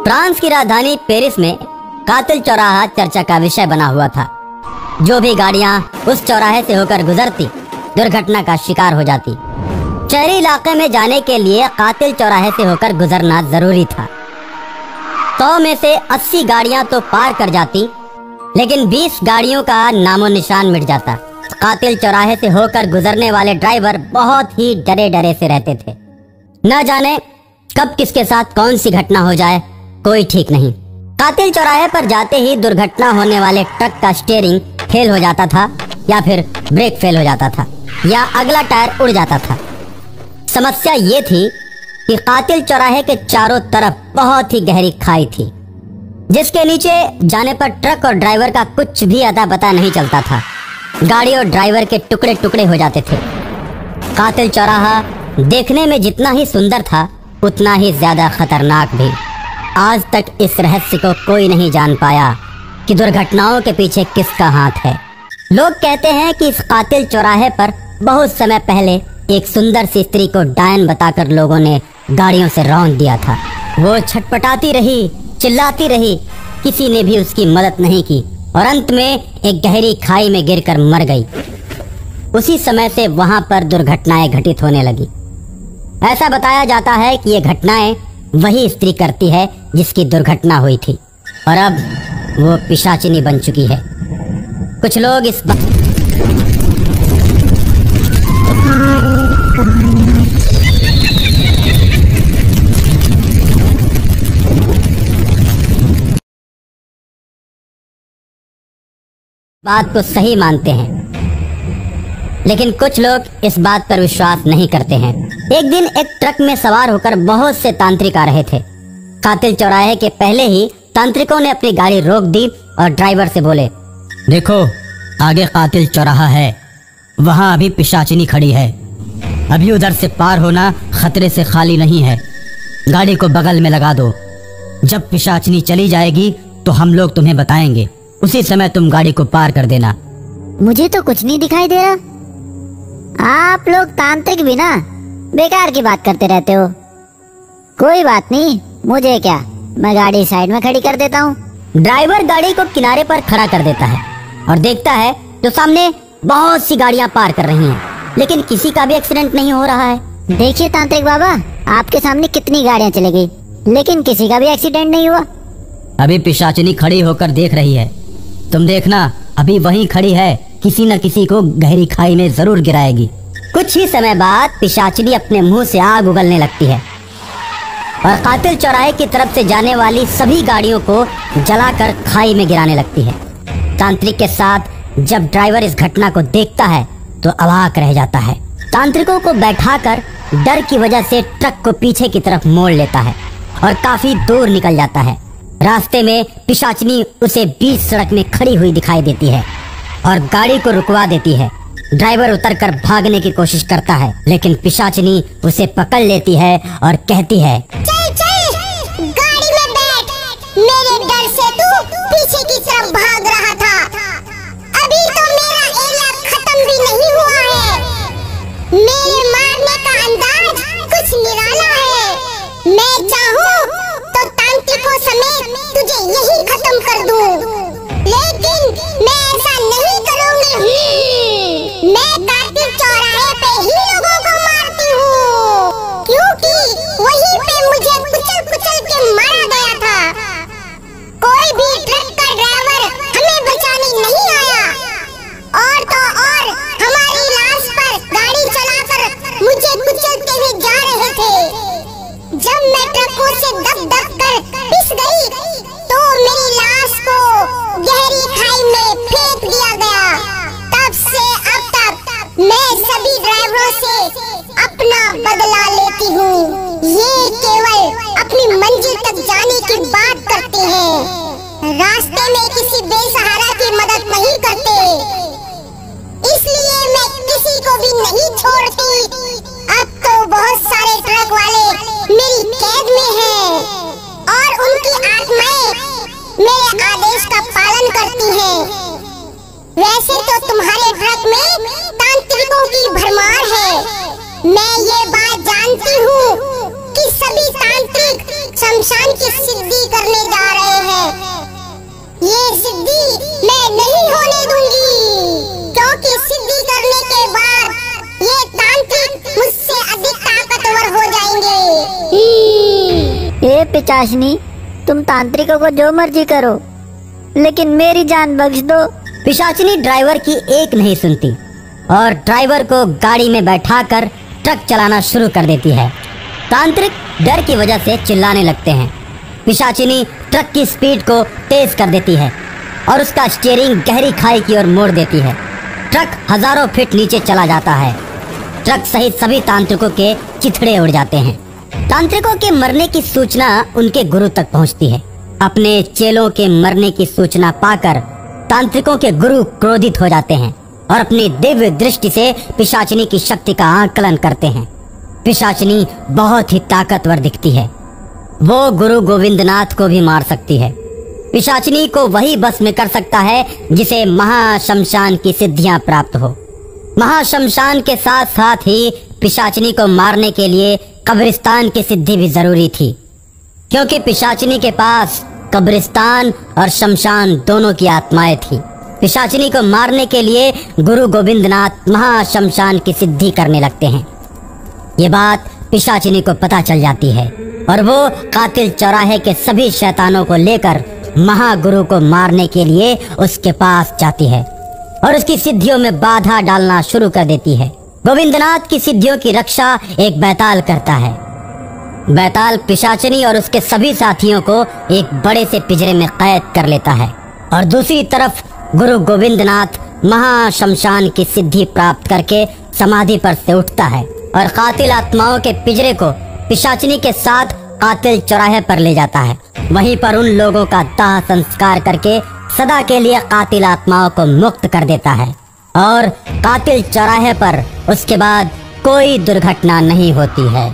France की राजधानी Paris में कातिल चौराहा चर्चा का विषय बना हुआ था। जो भी गाड़ियां उस चौराहे से होकर गुजरती दुर्घटना का शिकार हो जाती। शहरी इलाके में जाने के लिए कातिल चौराहे से होकर गुजरना जरूरी था। 100 में से 80 गाड़ियां तो पार कर जाती, लेकिन 20 गाड़ियों का नामो निशान मिट जाता। कातिल चौराहे से होकर गुजरने वाले ड्राइवर बहुत ही डरे डरे से रहते थे। न जाने कब किसके साथ कौन सी घटना हो जाए, कोई ठीक नहीं। कातिल चौराहे पर जाते ही दुर्घटना होने वाले ट्रक का स्टीयरिंग फेल हो जाता था, या फिर ब्रेक फेल हो जाता था, या अगला टायर उड़ जाता था। समस्या ये थी कि कातिल चौराहे के चारों तरफ बहुत ही गहरी खाई थी, जिसके नीचे जाने पर ट्रक और ड्राइवर का कुछ भी अता पता नहीं चलता था। गाड़ी और ड्राइवर के टुकड़े टुकड़े हो जाते थे। कातिल चौराहा देखने में जितना ही सुंदर था, उतना ही ज्यादा खतरनाक भी। आज तक इस रहस्य को कोई नहीं जान पाया कि दुर्घटनाओं के पीछे किसका हाथ है। लोग कहते हैं कि इस कातिल चौराहे पर बहुत समय पहले एक सुंदर सी स्त्री को डायन बताकर लोगों ने गाड़ियों से रौंद दिया था। वो छटपटाती रही, चिल्लाती रही, किसी ने भी उसकी मदद नहीं की और अंत में एक गहरी खाई में गिरकर मर गई। उसी समय से वहां पर दुर्घटनाएं घटित होने लगी। ऐसा बताया जाता है कि ये घटनाएं वही स्त्री करती है जिसकी दुर्घटना हुई थी, और अब वो पिशाचिनी बन चुकी है। कुछ लोग इस बात को सही मानते हैं, लेकिन कुछ लोग इस बात पर विश्वास नहीं करते हैं। एक दिन एक ट्रक में सवार होकर बहुत से तांत्रिक आ रहे थे। कातिल चौराहे के पहले ही तांत्रिकों ने अपनी गाड़ी रोक दी और ड्राइवर से बोले, देखो आगे कातिल चौराहा है, वहाँ अभी पिशाचिनी खड़ी है। अभी उधर से पार होना खतरे से खाली नहीं है। गाड़ी को बगल में लगा दो। जब पिशाचिनी चली जाएगी तो हम लोग तुम्हें बताएंगे। उसी समय तुम गाड़ी को पार कर देना। मुझे तो कुछ नहीं दिखाई दे रहा। आप लोग तांत्रिक भी ना बेकार की बात करते रहते हो। कोई बात नहीं, मुझे क्या, मैं गाड़ी साइड में खड़ी कर देता हूँ। ड्राइवर गाड़ी को किनारे पर खड़ा कर देता है और देखता है तो सामने बहुत सी गाड़ियाँ पार कर रही हैं, लेकिन किसी का भी एक्सीडेंट नहीं हो रहा है। देखिए तांत्रिक बाबा, आपके सामने कितनी गाड़ियाँ चली गई, लेकिन किसी का भी एक्सीडेंट नहीं हुआ। अभी पिशाचिनी खड़ी होकर देख रही है। तुम देखना, अभी वहीं खड़ी है, किसी न किसी को गहरी खाई में जरूर गिराएगी। कुछ ही समय बाद पिशाचिनी अपने मुंह से आग उगलने लगती है और कातिल चौराहे की तरफ से जाने वाली सभी गाड़ियों को जलाकर खाई में गिराने लगती है। तांत्रिक के साथ जब ड्राइवर इस घटना को देखता है तो अवाक रह जाता है। तांत्रिकों को बैठाकर डर की वजह से ट्रक को पीछे की तरफ मोड़ लेता है और काफी दूर निकल जाता है। रास्ते में पिशाचिनी उसे बीच सड़क में खड़ी हुई दिखाई देती है और गाड़ी को रुकवा देती है। ड्राइवर उतरकर भागने की कोशिश करता है, लेकिन पिशाचिनी उसे पकड़ लेती है और कहती है, चल चल गाड़ी में बैठ, मेरे डर से तू पीछे की तरफ भाग रहा था। अभी तो मेरा इलाज खत्म भी नहीं हुआ है। मेरे मारने का अंदाज कुछ निराला है। मैं चाहूँ तो तांत्रिकों समेत तुझे यही खत्म कर दूं, लेकिन मैं ऐसा नहीं करूँगी। मैं कातिल चौराहे पे ही लोगों को मारती हूँ, क्योंकि वहीं पे मुझे कुचल कुचल के मारा गया था। कोई भी ट्रक का ड्राइवर हमें बचाने नहीं आया, और तो और हमारी लाश पर गाड़ी चलाकर मुझे कुचलते हुए जा रहे थे। जब मैं ट्रकों से दब दब कर पिस गई, तो मेरी लाश को गहरी खाई में फेंक दिया गया। तब से अब तक मैं सभी ड्राइवरों से अपना बदला लेती हूँ। ये केवल अपनी मंजिल तक जाने की बात करते हैं, रास्ते में किसी बेसहारा की मदद नहीं करते। इसलिए मैं किसी को भी नहीं छोड़ती। अब तो बहुत सारे ट्रक वाले मेरी कैद में हैं और उनकी आत्माएं मेरे आदेश का पालन करती हैं। वैसे तो तुम्हारे ट्रक में तांत्रिकों की भरमार है, मैं ये बात जानती हूँ, कि सभी तांत्रिक शमशान की सिद्धि करने जा रहे हैं। ये सिद्धि मैं नहीं होने दूंगी, क्योंकि सिद्धि करने के बाद ये तांत्रिक मुझसे अधिक ताकतवर हो जाएंगे। ए पिचाशनी, तुम तांत्रिकों को जो मर्जी करो, लेकिन मेरी जान बख्श दो। पिशाचिनी ड्राइवर की एक नहीं सुनती और ड्राइवर को गाड़ी में बैठाकर ट्रक चलाना शुरू कर देती है। तांत्रिक डर की वजह से चिल्लाने लगते हैं। पिशाचिनी ट्रक की स्पीड को तेज कर देती है और उसका स्टीयरिंग गहरी खाई की ओर मोड़ देती है। ट्रक हजारों फीट नीचे चला जाता है। ट्रक सहित सभी तांत्रिकों के चिथड़े उड़ जाते हैं। तांत्रिकों के मरने की सूचना उनके गुरु तक पहुंचती है। अपने चेलों के मरने की सूचना पाकर तांत्रिकों के गुरु क्रोधित हो जाते हैं और अपनी दिव्य दृष्टि से पिशाचिनी की शक्ति का आकलन करते हैं। पिशाचिनी बहुत ही ताकतवर दिखती है। वो गुरु गोविंदनाथ को भी मार सकती है। पिशाचिनी को वही बस में कर सकता है जिसे महाशमशान की सिद्धियां प्राप्त हो। महाशमशान के साथ साथ ही पिशाचिनी को मारने के लिए कब्रिस्तान की सिद्धि भी जरूरी थी, क्योंकि पिशाचिनी के पास कब्रिस्तान और शमशान दोनों की आत्माएं थी। पिशाचिनी को मारने के लिए गुरु गोविंदनाथ महाशमशान की सिद्धि करने लगते हैं। ये बात पिशाचिनी को पता चल जाती है और वो कातिल चौराहे के सभी शैतानों को लेकर महागुरु को मारने के लिए उसके पास जाती है और उसकी सिद्धियों में बाधा डालना शुरू कर देती है। गोविंदनाथ की सिद्धियों की रक्षा एक बैताल करता है। बैताल पिशाचिनी और उसके सभी साथियों को एक बड़े से पिंजरे में कैद कर लेता है और दूसरी तरफ गुरु गोविंदनाथ महाशमशान की सिद्धि प्राप्त करके समाधि पर से उठता है और कातिल आत्माओं के पिंजरे को पिशाचिनी के साथ कातिल चौराहे पर ले जाता है। वहीं पर उन लोगों का दाह संस्कार करके सदा के लिए कातिल आत्माओं को मुक्त कर देता है और कातिल चौराहे पर उसके बाद कोई दुर्घटना नहीं होती है।